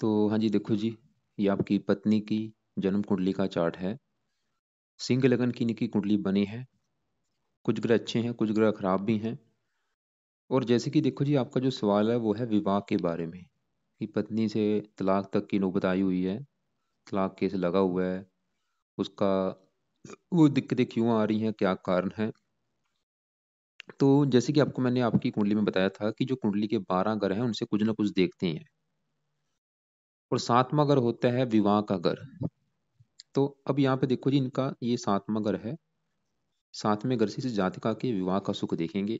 तो हाँ जी, देखो जी, ये आपकी पत्नी की जन्म कुंडली का चार्ट है। सिंह लगन की इनकी कुंडली बनी है। कुछ ग्रह अच्छे हैं, कुछ ग्रह खराब भी हैं। और जैसे कि देखो जी, आपका जो सवाल है वो है विवाह के बारे में, कि पत्नी से तलाक तक की नौबत आई हुई है, तलाक केस लगा हुआ है, उसका वो दिक्कतें क्यों आ रही हैं, क्या कारण है। तो जैसे कि आपको मैंने आपकी कुंडली में बताया था कि जो कुंडली के 12 ग्रह हैं उनसे कुछ ना कुछ देखते हैं। और 7वां घर होता है विवाह का घर। तो अब यहाँ पे देखो जी, इनका ये 7वां घर है। 7वें घर से इस जातिका के विवाह का सुख देखेंगे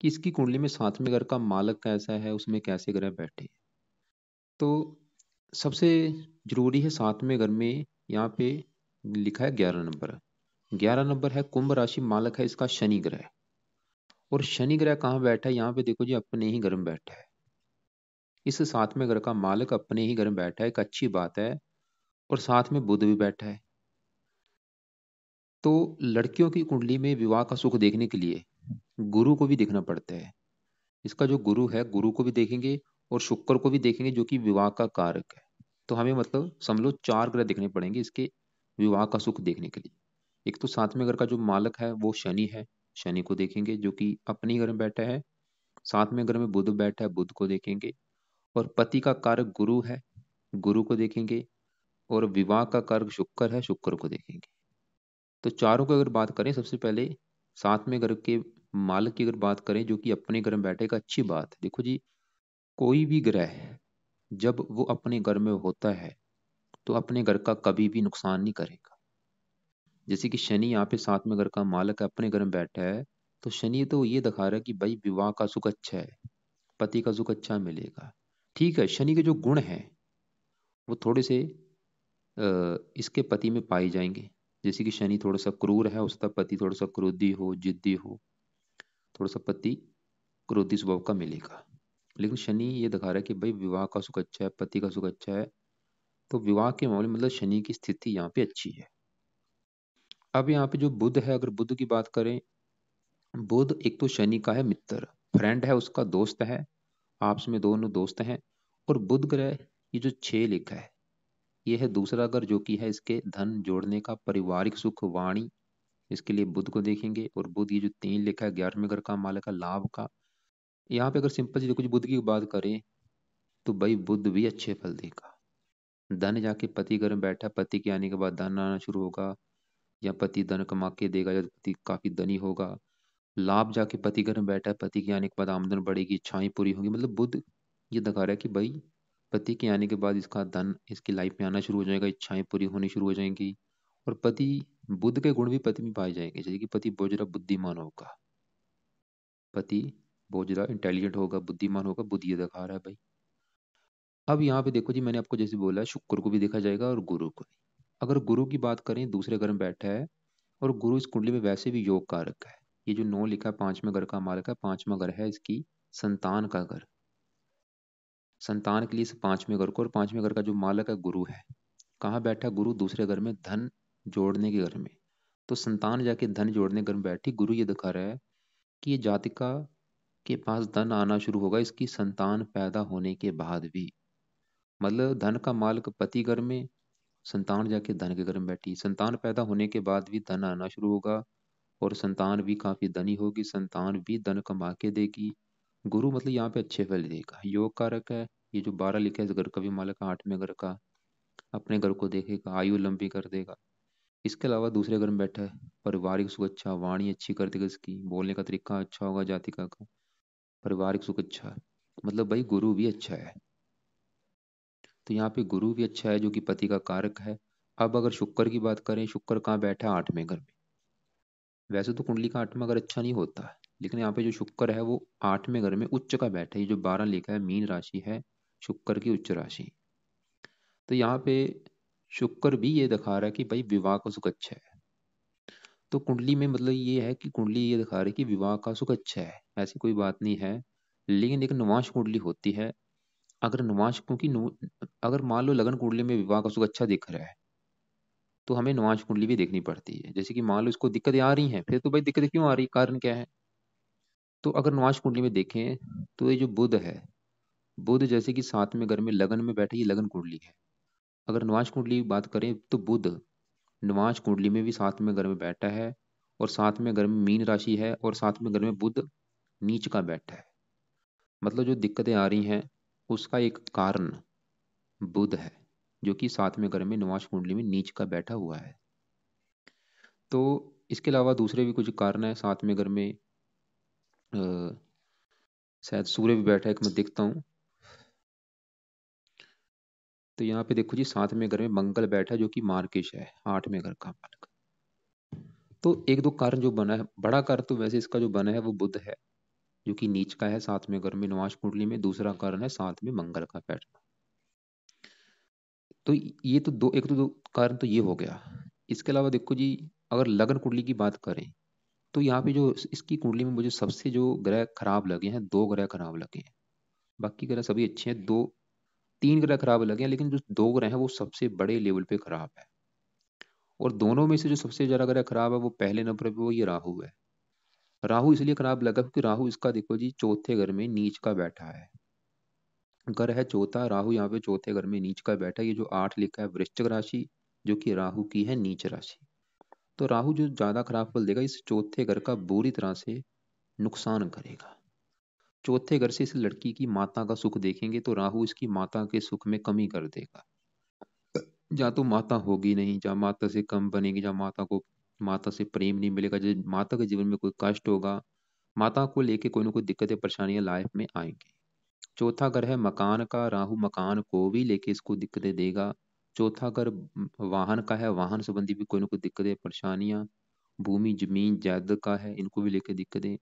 कि इसकी कुंडली में 7वें घर का मालक कैसा है, उसमें कैसे ग्रह बैठे हैं। तो सबसे जरूरी है 7वें घर में यहाँ पे लिखा है 11 नंबर। 11 नंबर है कुंभ राशि, मालक है इसका शनि ग्रह। और शनि ग्रह कहाँ बैठा है, यहाँ पे देखो जी अपने ही घर में बैठा है। इस 7वें घर का मालक अपने ही घर में बैठा है, एक अच्छी बात है। और साथ में बुध भी बैठा है। तो लड़कियों की कुंडली में विवाह का सुख देखने के लिए गुरु को भी देखना पड़ता है। इसका जो गुरु है, गुरु को भी देखेंगे और शुक्र को भी देखेंगे, जो कि विवाह का कारक है। तो हमें मतलब समझ लो 4 ग्रह देखने पड़ेंगे इसके विवाह का सुख देखने के लिए। एक तो 7वें घर का जो मालक है वो शनि है, शनि को देखेंगे जो कि अपने ही घर में बैठा है। 7वें घर में बुध बैठा है, बुध को देखेंगे। और पति का कारक गुरु है, गुरु को देखेंगे। और विवाह का कारक शुक्र है, शुक्र को देखेंगे। तो चारों को अगर बात करें, सबसे पहले 7वें घर के मालक की अगर बात करें जो कि अपने घर में बैठेगा, अच्छी बात है। देखो जी, कोई भी ग्रह जब वो अपने घर में होता है तो अपने घर का कभी भी नुकसान नहीं करेगा। जैसे कि शनि यहाँ पे 7वें घर का मालक है, अपने घर में बैठा है। तो शनि तो ये दिखा रहा है कि भाई विवाह का सुख अच्छा है, पति का सुख अच्छा मिलेगा। ठीक है, शनि के जो गुण हैं वो थोड़े से इसके पति में पाए जाएंगे। जैसे कि शनि थोड़ा सा क्रूर है, उसका पति थोड़ा सा क्रोधी हो, जिद्दी हो, थोड़ा सा पति क्रोधी स्वभाव का मिलेगा। लेकिन शनि ये दिखा रहा है कि भाई विवाह का सुख अच्छा है, पति का सुख अच्छा है। तो विवाह के मामले में मतलब शनि की स्थिति यहाँ पे अच्छी है। अब यहाँ पे जो बुध है, अगर बुध की बात करें, बुध एक तो शनि का है मित्र, फ्रेंड है, उसका दोस्त है, आपस में दोनों दोस्त हैं। और बुध ग्रह ये जो 6 लिखा है, ये है दूसरा घर, जो कि है इसके धन जोड़ने का, पारिवारिक सुख, वाणी, इसके लिए बुध को देखेंगे। और बुध ये जो 3 लिखा है 11वें घर का मालक है, लाभ का। यहाँ पे अगर सिंपल जी कुछ बुध की बात करें तो भाई बुध भी अच्छे फल देगा। धन जाके पति घर में बैठा, पति के आने के बाद धन आना शुरू होगा, या पति धन कमा के देगा, या पति काफी धनी होगा। लाभ जाके पति घर में बैठा है, पति के आने के बाद आमदन बढ़ेगी, इच्छाएं पूरी होंगी। मतलब बुध ये दिखा रहा है कि भाई पति के आने के बाद इसका धन इसकी लाइफ में आना शुरू हो जाएगा, इच्छाएं पूरी होनी शुरू हो जाएंगी। और पति, बुध के गुण भी पति में पाए जाएंगे, जैसे कि पति बहुत ज्यादा बुद्धिमान होगा, पति बहुत ज्यादा इंटेलिजेंट होगा, बुद्धिमान होगा, बुद्ध ये दिखा रहा है भाई। अब यहाँ पे देखो जी, मैंने आपको जैसे बोला शुक्र को भी देखा जाएगा और गुरु को भी। अगर गुरु की बात करें, दूसरे घर में बैठा है। और गुरु इस कुंडली में वैसे भी योग कारक है। ये जो 9 लिखा है 5वें घर का मालक है, 5वां घर है इसकी संतान का घर। संतान के लिए इस 5वें घर को, और 5वें घर का जो मालक है गुरु है। कहाँ बैठा गुरु, दूसरे घर में, धन जोड़ने के घर में। तो संतान जाके धन जोड़ने घर में बैठी, गुरु ये दिखा रहा है कि ये जातिका के पास धन आना शुरू होगा इसकी संतान पैदा होने के बाद भी। मतलब धन का मालक पति घर में, संतान जाके धन के घर में बैठी, संतान पैदा होने के बाद भी धन आना शुरू होगा। और संतान भी काफी धनी होगी, संतान भी धन कमा के देगी। गुरु मतलब यहाँ पे अच्छे फल देगा, योग कारक है। ये जो 12 लिखा है इस घर का भी मालक है, 8वें घर का, अपने घर को देखेगा, आयु लंबी कर देगा। इसके अलावा दूसरे घर में बैठा है, पारिवारिक सुख अच्छा, वाणी अच्छी कर देगा, इसकी बोलने का तरीका अच्छा होगा जातिका का, पारिवारिक सुख अच्छा। मतलब भाई गुरु भी अच्छा है। तो यहाँ पे गुरु भी अच्छा है जो कि पति का कारक है। अब अगर शुक्र की बात करें, शुक्र कहाँ बैठा है, 8वें घर में। वैसे तो कुंडली का 8वां घर अच्छा नहीं होता है, लेकिन यहाँ पे जो शुक्र है वो 8वें घर में उच्च का बैठा है। ये जो 12 लिखा है मीन राशि है, शुक्र की उच्च राशि। तो यहाँ पे शुक्र भी ये दिखा रहा है कि भाई विवाह का सुख अच्छा है। तो कुंडली में मतलब ये है कि कुंडली ये दिखा रही है कि विवाह का सुख अच्छा है, ऐसी कोई बात नहीं है। लेकिन एक नवांश कुंडली होती है। अगर नवांश, क्योंकि अगर मान लो लगन कुंडली में विवाह का सुख अच्छा दिख रहा है, तो हमें नवांश कुंडली भी देखनी पड़ती है। जैसे कि मान लो इसको दिक्कतें आ रही हैं, फिर तो भाई दिक्कतें क्यों आ रही, कारण क्या है। तो अगर नवांश कुंडली में देखें तो ये जो बुध है, बुध जैसे कि सातवें घर में लगन में बैठे, ये लगन कुंडली है। अगर निवास कुंडली की बात करें तो बुध निवास कुंडली में भी सातवें घर में बैठा है, और सातवें घर में मीन राशि है, और सातवें घर में बुध नीच का बैठा है। मतलब जो दिक्कतें आ रही हैं उसका एक कारण बुध है, जो कि सातवें घर में निवास कुंडली में नीच का बैठा हुआ है। तो इसके अलावा दूसरे भी कुछ कारण है। सातवें घर में अ, शायद सूर्य भी बैठा है, एक मैं देखता हूँ। तो यहाँ पे देखो जी, सातवें घर में मंगल बैठा है, जो कि मार्केश है, आठवें घर का मालिक। तो एक दो कारण जो बना है, बड़ा कारण तो वैसे इसका जो बना है वो बुध है, जो कि नीच का है सातवें घर में निवास कुंडली में। दूसरा कारण है साथ में मंगल का बैठना। तो ये तो दो, एक तो दो कारण तो ये हो गया। इसके अलावा देखो जी, अगर लग्न कुंडली की बात करें तो यहाँ पे जो इसकी कुंडली में मुझे सबसे जो ग्रह खराब लगे हैं, दो ग्रह खराब लगे हैं। बाकी ग्रह सभी अच्छे हैं, दो तीन ग्रह खराब लगे हैं, लेकिन जो दो ग्रह हैं वो सबसे बड़े लेवल पे खराब है। और दोनों में से जो सबसे ज्यादा ग्रह खराब है वो पहले नंबर पे वो ये राहु है। राहु इसलिए खराब लगा क्योंकि राहु इसका देखो जी चौथे घर में नीच का बैठा है। घर है चौथा, राहु यहाँ पे चौथे घर में नीच का बैठा है। ये जो आठ लिखा है वृश्चिक राशि, जो कि राहु की है नीच राशि। तो राहु जो ज्यादा खराब फल देगा, इस चौथे घर का बुरी तरह से नुकसान करेगा। चौथे घर से इस लड़की की माता का सुख देखेंगे तो राहु इसकी माता के सुख में कमी कर देगा। जहाँ तो माता होगी नहीं, जहाँ माता से कम बनेगी, जहाँ माता से प्रेम नहीं मिलेगा, जब माता के जीवन में कोई कष्ट होगा, माता को लेके कोई ना कोई दिक्कतें परेशानियां लाइफ में आएंगी। चौथा घर है मकान का, राहु मकान को भी लेके इसको दिक्कतें देगा। चौथा घर वाहन का है, वाहन संबंधी भी कोई ना कोई दिक्कतें परेशानियां, भूमि जमीन जायदाद का है, इनको भी लेके दिक्कतें।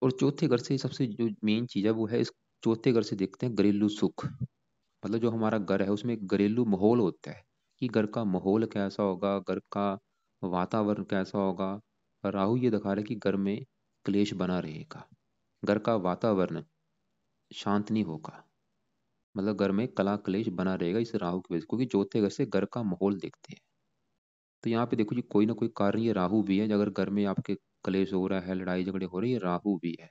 और चौथे घर से सबसे जो मेन चीज है वो है, इस चौथे घर से देखते हैं घरेलू सुख। मतलब जो हमारा घर है उसमें एक घरेलू माहौल होता है, कि घर का माहौल कैसा होगा, घर का वातावरण कैसा होगा। राहु ये दिखा रहा है कि घर में क्लेश बना रहेगा, घर का वातावरण शांत नहीं होगा। मतलब घर में कला क्लेश बना रहेगा इस राहु की वजह से, क्योंकि चौथे घर से घर का माहौल देखते हैं। तो यहाँ पे देखो जी, कोई ना कोई कारण ये राहु भी है। अगर घर में आपके क्लेश हो रहा है, लड़ाई झगड़े हो रही है, राहु भी है।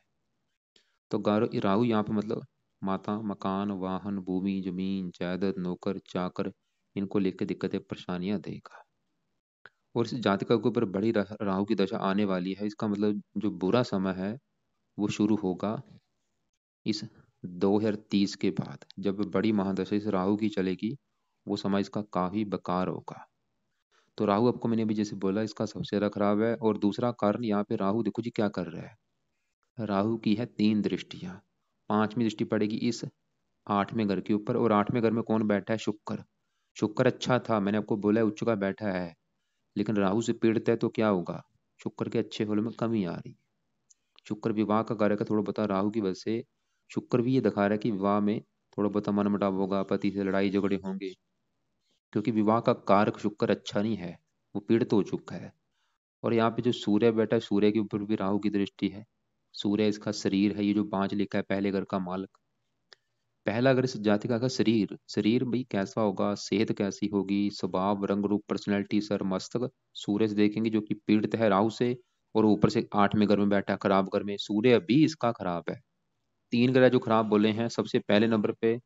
तो राहु यहाँ पे मतलब माता मकान वाहन भूमि जमीन जायदाद नौकर चाकर, इनको लेकर दिक्कतें परेशानियां देगा। और इस जातक के ऊपर बड़ी राहु की दशा आने वाली है। इसका मतलब जो बुरा समय है वो शुरू होगा इस 2030 के बाद, जब बड़ी महादशा इस राहु की चलेगी। वो समय इसका काफी बेकार होगा। तो राहु आपको मैंने अभी जैसे बोला इसका सबसे ज्यादा खराब है। और दूसरा कारण यहाँ पे राहु देखो जी क्या कर रहा है, राहु की है तीन दृष्टियां। पांचवी दृष्टि पड़ेगी इस आठवें घर के ऊपर, और आठवें घर में कौन बैठा है, शुक्र। शुक्र अच्छा था, मैंने आपको बोला है उच्च का बैठा है, लेकिन राहु से पीड़ित है तो क्या होगा, शुक्र के अच्छे फलों में कमी आ रही। शुक्र विवाह का कारक है, थोड़ा बता राहु की वजह से शुक्र भी ये दिखा रहा है कि विवाह में थोड़ा बहुत मनमुटाव होगा, पति से लड़ाई झगड़े होंगे, क्योंकि विवाह का कारक शुक्र अच्छा नहीं है, वो पीड़ित हो चुका है। और यहाँ पे जो सूर्य बैठा है, सूर्य के ऊपर भी राहु की दृष्टि है। सूर्य इसका शरीर है, ये जो पांच लिखा है पहले घर का मालिक। पहला अगर इस जातिका का शरीर, शरीर भाई कैसा होगा, सेहत कैसी होगी, स्वभाव रंग रूप पर्सनैलिटी सर मस्तक, सूर्य से देखेंगे जो कि पीड़ित है राहु से। और ऊपर से आठवें घर में बैठा है, खराब घर में, सूर्य भी इसका खराब है। तीन ग्रह जो खराब बोले हैं, सबसे पहले नंबर पे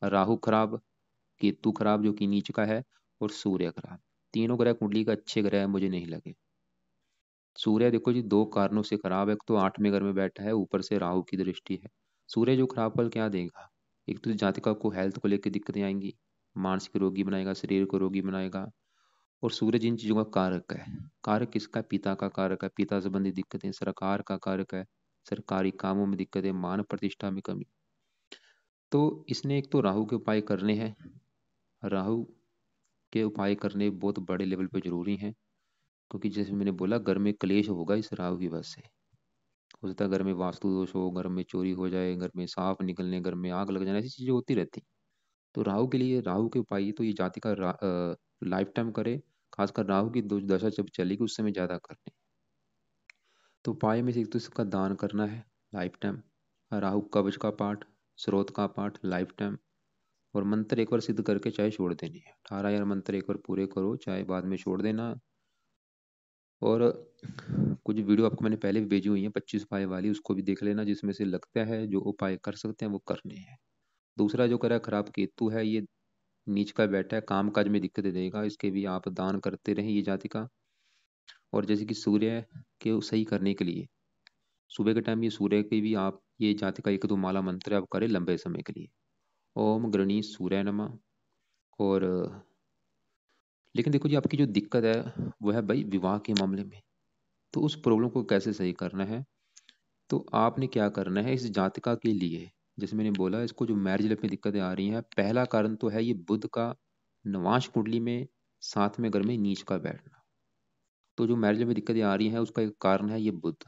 राहु खराब, केतु खराब जो कि नीच का है, और सूर्य खराब। तीनों ग्रह कुंडली का अच्छे ग्रह मुझे नहीं लगे। सूर्य देखो जी दो कारणों से खराब है, एक तो आठवें घर में बैठा है, ऊपर से राहु की दृष्टि है। सूर्य जो खराब फल क्या देगा, एक तो जातिका को हेल्थ को लेकर दिक्कतें आएंगी, मानसिक रोगी बनाएगा, शरीर को रोगी बनाएगा। और सूर्य जिन चीजों का कारक है, कारक किसका, पिता का कारक है, पिता संबंधी दिक्कतें, सरकार का कारक है, सरकारी कामों में दिक्कतें, मान प्रतिष्ठा में कमी। तो इसने एक तो राहु के उपाय करने हैं, राहु के उपाय करने बहुत बड़े लेवल पे जरूरी हैं। क्योंकि जैसे मैंने बोला घर में क्लेश होगा इस राहु की वजह से। हो सकता है घर में वास्तु दोष हो, घर में चोरी हो जाए, घर में सांप निकलने, घर में आग लग जाना, ऐसी चीजें होती रहती। तो राहु के लिए, राहु के उपाय तो ये जाति का लाइफ टाइम करे। खासकर राहु की दशा जब चलेगी उस समय ज्यादा करने। तो उपाय में से एक तो इसका दान करना है लाइफ टाइम, राहु कवच का पाठ, स्रोत का पाठ लाइफ टाइम। और मंत्र एक बार सिद्ध करके चाहे छोड़ देनी है, 18,000 मंत्र एक बार पूरे करो, चाहे बाद में छोड़ देना। और कुछ वीडियो आपको मैंने पहले भी भेजी हुई है 25 उपाय वाली, उसको भी देख लेना, जिसमें से लगता है जो उपाय कर सकते हैं वो करने हैं। दूसरा जो कह रहा है खराब केतु है, ये नीच का बैठा है, काम काज में दिक्कत देगा, इसके भी आप दान करते रहें ये जाति का। और जैसे कि सूर्य के सही करने के लिए सुबह के टाइम ये सूर्य के भी आप ये जाति का एक दो माला मंत्र आप करें लंबे समय के लिए, ओम गणेश सूर्य नमः। और लेकिन देखो जी, आपकी जो दिक्कत है वो है भाई विवाह के मामले में। तो उस प्रॉब्लम को कैसे सही करना है, तो आपने क्या करना है इस जातिका के लिए। जैसे मैंने बोला, इसको जो मैरिज लाइफ में दिक्कतें आ रही हैं, पहला कारण तो है ये बुध का नवांश कुंडली में साथ में घर में नीच का बैठना। तो जो मैरिज में दिक्कतें आ रही हैं उसका एक कारण है ये बुध।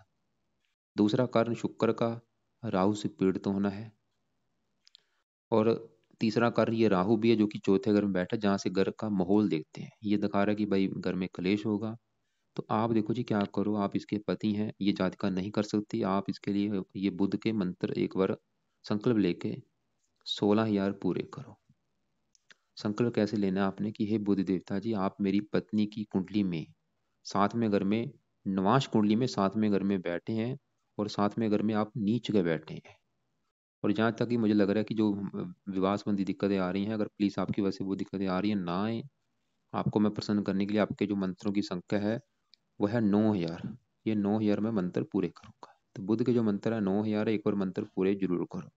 दूसरा कारण शुक्र का राहु से पीड़ित होना है। और तीसरा कारण ये राहु भी है जो कि चौथे घर में बैठा है, जहाँ से घर का माहौल देखते हैं, ये दिखा रहा है कि भाई घर में कलेश होगा। तो आप देखो जी क्या करो, आप इसके पति हैं, ये जातिका नहीं कर सकती, आप इसके लिए ये बुध के मंत्र एक बार संकल्प लेके 16,000 पूरे करो। संकल्प कैसे लेना है आपने कि हे बुध देवता जी, आप मेरी पत्नी की कुंडली में साथ में घर में नवांश कुंडली में साथ में घर में बैठे हैं, और साथ में घर में आप नीच के बैठे हैं। और जहाँ तक कि मुझे लग रहा है कि जो विवाह संबंधी दिक्कतें आ रही हैं, अगर प्लीज़ आपकी वजह से वो दिक्कतें आ रही हैं ना आए, आपको मैं प्रसन्न करने के लिए आपके जो मंत्रों की संख्या है वो है 9,000। ये 9,000 मैं मंत्र पूरे करूंगा। तो बुद्ध के जो मंत्र है 9,000 है, एक और मंत्र पूरे जरूर करो।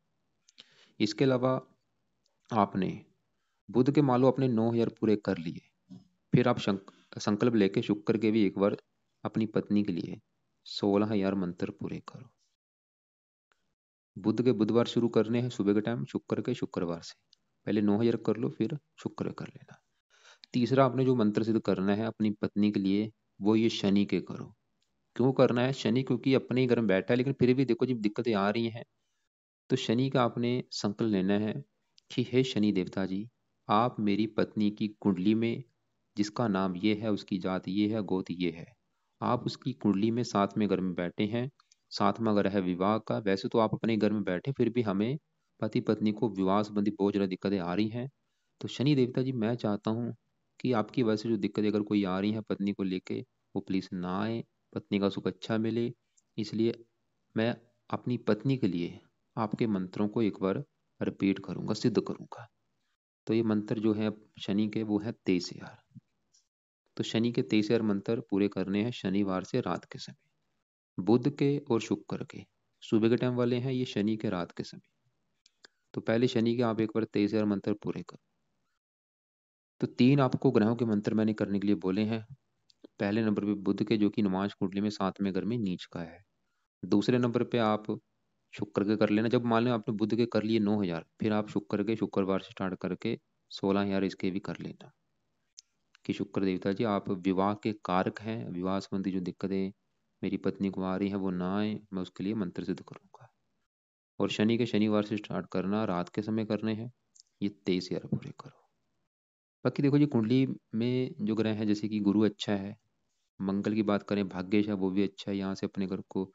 इसके अलावा आपने बुद्ध के मान लो अपने 9,000 पूरे कर लिए, फिर आप संकल्प लेके शुक्र के भी एक बार अपनी पत्नी के लिए 16,000 मंत्र पूरे करो। बुध के बुधवार शुरू करने हैं सुबह के टाइम, शुक्र के शुक्रवार से। पहले 9,000 कर लो, फिर शुक्र कर लेना। तीसरा आपने जो मंत्र सिद्ध करना है अपनी पत्नी के लिए, वो ये शनि के करो। क्यों करना है शनि, क्योंकि अपने ही घर में बैठा है, लेकिन फिर भी देखो जब दिक्कतें आ रही हैं, तो शनि का आपने संकल्प लेना है कि हे शनि देवता जी, आप मेरी पत्नी की कुंडली में, जिसका नाम ये है, उसकी जात ये है, गोत ये है, आप उसकी कुंडली में साथ में घर में बैठे हैं, साथ में अगर है विवाह का, वैसे तो आप अपने घर में बैठे, फिर भी हमें पति पत्नी को विवाह संबंधी बहुत ज़्यादा दिक्कतें आ रही हैं। तो शनि देवता जी, मैं चाहता हूँ कि आपकी वजह से जो दिक्कतें अगर कोई आ रही हैं पत्नी को लेके, वो प्लीज़ ना आए, पत्नी का सुख अच्छा मिले। इसलिए मैं अपनी पत्नी के लिए आपके मंत्रों को एक बार रिपीट करूंगा, सिद्ध करूंगा। तो ये मंत्र जो है शनि के, वो है 23,000। तो शनि के 23,000 मंत्र पूरे करने हैं शनिवार से रात के समय। बुध के और शुक्र के सुबह के टाइम वाले हैं, ये शनि के रात के समय। तो पहले शनि के आप एक बार 23,000 मंत्र पूरे करो। तो तीन आपको ग्रहों के मंत्र मैंने करने के लिए बोले हैं। पहले नंबर पे बुध के, जो कि नवांश कुंडली में सातवें घर में नीच का है। दूसरे नंबर पे आप शुक्र के कर लेना। जब मान लो आपने बुध के कर लिए 9,000, फिर आप शुक्र के शुक्रवार से स्टार्ट करके 16,000 इसके भी कर लेना कि शुक्र देवता जी, आप विवाह के कारक हैं, विवाह संबंधी जो दिक्कतें मेरी पत्नी को आ रही हैं वो ना आए, मैं उसके लिए मंत्र सिद्ध करूंगा। और शनि के शनिवार से स्टार्ट करना, रात के समय करने हैं, ये 23,000 पूरे करो। बाकी देखो जी, कुंडली में जो ग्रह हैं, जैसे कि गुरु अच्छा है, मंगल की बात करें भाग्येश है, वो भी अच्छा है, यहाँ से अपने घर को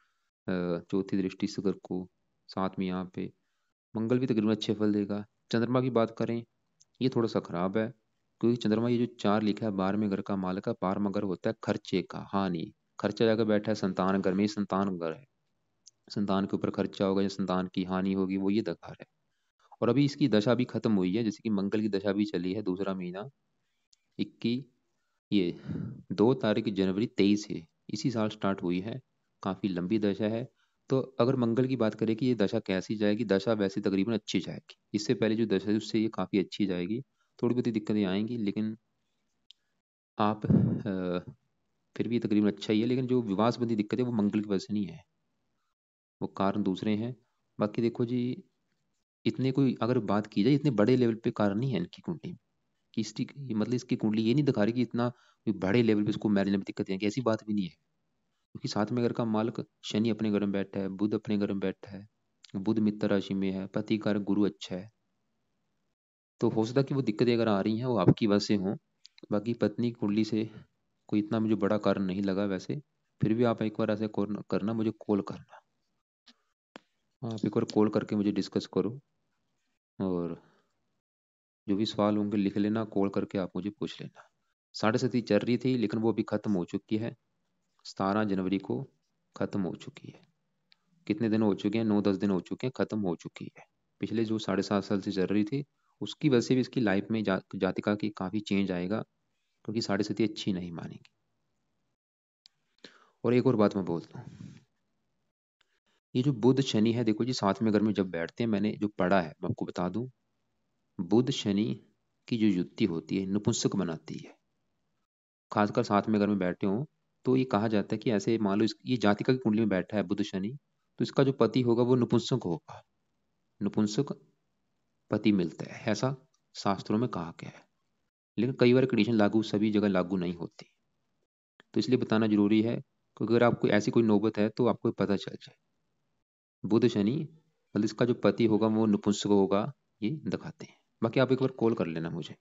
चौथी दृष्टि से घर को साथ में यहाँ पे मंगल भी तकरीबन अच्छे फल देगा। चंद्रमा की बात करें, ये थोड़ा सा खराब है, क्योंकि चंद्रमा ये जो 4 लिखा है 12वें घर का मालक है, 12वां घर होता है खर्चे का, हानि। खर्चा जाकर बैठा है संतान घर में, संतान घर है, संतान के ऊपर खर्चा होगा या संतान की हानि होगी, वो ये दिखा रहा है। और अभी इसकी दशा भी खत्म हुई है, जैसे कि मंगल की दशा भी चली है दूसरा महीना 21, ये 2 तारीख जनवरी 23 से इसी साल स्टार्ट हुई है, काफ़ी लंबी दशा है। तो अगर मंगल की बात करें कि ये दशा कैसी जाएगी, दशा वैसे तकरीबन अच्छी जाएगी, इससे पहले जो दशा है उससे ये काफ़ी अच्छी जाएगी। थोड़ी बहुत दिक्कतें आएंगी, लेकिन आप फिर भी तकरीबन अच्छा ही है। लेकिन जो विवाह संबंधी दिक्कत है वो मंगल की वजह से नहीं है, वो कारण दूसरे हैं। बाकी देखो जी, इतने कोई अगर बात की जाए, इतने बड़े लेवल पे कारण नहीं है इनकी कुंडली में, कि इसकी मतलब इसकी कुंडली ये नहीं दिखा रही कि इतना कोई बड़े लेवल पे इसको मैरिज में दिक्कतें हैं, कि ऐसी बात भी नहीं है। क्योंकि साथ में घर का मालिक शनि अपने घर में बैठा है, बुध अपने घर में बैठा है, बुध मित्र राशि में है, पति कारक गुरु अच्छा है। तो हो सकता है कि वो दिक्कतें अगर आ रही हैं वो आपकी वजह से हों। बाकी पत्नी की कुंडली से कोई इतना मुझे बड़ा कारण नहीं लगा वैसे। फिर भी आप एक बार ऐसे करना, मुझे कॉल करना, आप एक बार कॉल करके मुझे डिस्कस करो, और जो भी सवाल होंगे लिख लेना, कॉल करके आप मुझे पूछ लेना। 7:30 चल रही थी, लेकिन वो अभी ख़त्म हो चुकी है, 17 जनवरी को ख़त्म हो चुकी है। कितने दिन हो चुके हैं, 9-10 दिन हो चुके हैं, ख़त्म हो चुकी है। पिछले जो 7.5 साल से चल रही थी, उसकी वजह से भी इसकी लाइफ में जातिका की काफ़ी चेंज आएगा, क्योंकि साढ़े सती अच्छी नहीं मानेगी। और एक और बात मैं बोलता हूँ, ये जो बुध शनि है, देखो जी, साथ में घर में जब बैठते हैं, मैंने जो पढ़ा है मैं आपको बता दूं, बुध शनि की जो युति होती है नपुंसक बनाती है। खासकर साथ में अगर में बैठे हों, तो ये कहा जाता है कि ऐसे मान लो ये जातिका की कुंडली में बैठा है बुध शनि, तो इसका जो पति होगा वो नपुंसक होगा, नपुंसक पति मिलता है, ऐसा शास्त्रों में कहा गया है। लेकिन कई बार कंडीशन लागू सभी जगह लागू नहीं होती, तो इसलिए बताना जरूरी है, क्योंकि अगर आपको ऐसी कोई नौबत है तो आपको पता चल जाए। बुध शनि मतलब इसका जो पति होगा वो नपुंसक होगा, ये दिखाते हैं। बाकी आप एक बार कॉल कर लेना मुझे।